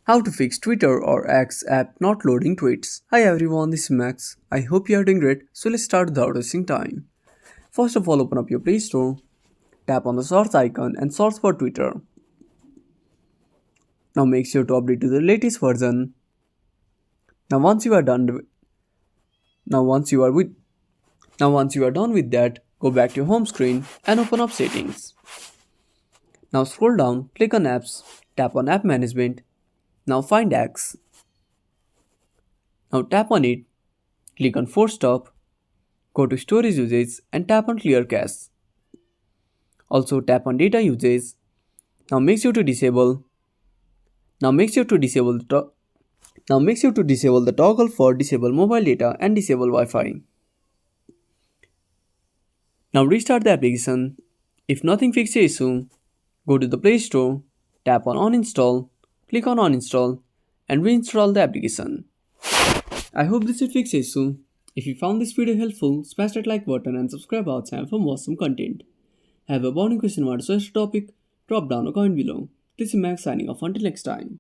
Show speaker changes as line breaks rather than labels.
How to fix Twitter or X app not loading tweets. Hi everyone, this is Max. I hope you are doing great. So let's start without wasting time. First of all, open up your Play Store, tap on the search icon and search for Twitter. Now make sure to update to the latest version. Now once you are done with, now once you are with now once you are done with that, go back to your home screen and open up settings. Now scroll down, click on apps, tap on app management. Now find X. Now tap on it, click on force stop, go to storage usage and tap on clear cache. Also tap on data usage. Now make sure to disable. Now make sure to disable the toggle for disable mobile data and disable Wi-Fi. Now restart the application. If nothing fixes the issue, go to the Play Store, tap on uninstall, click on uninstall and reinstall the application. I hope this will fix the issue. If you found this video helpful, smash that like button and subscribe our channel for more awesome content. Have a burning question about a topic? Drop down a comment below. This is Max signing off until next time.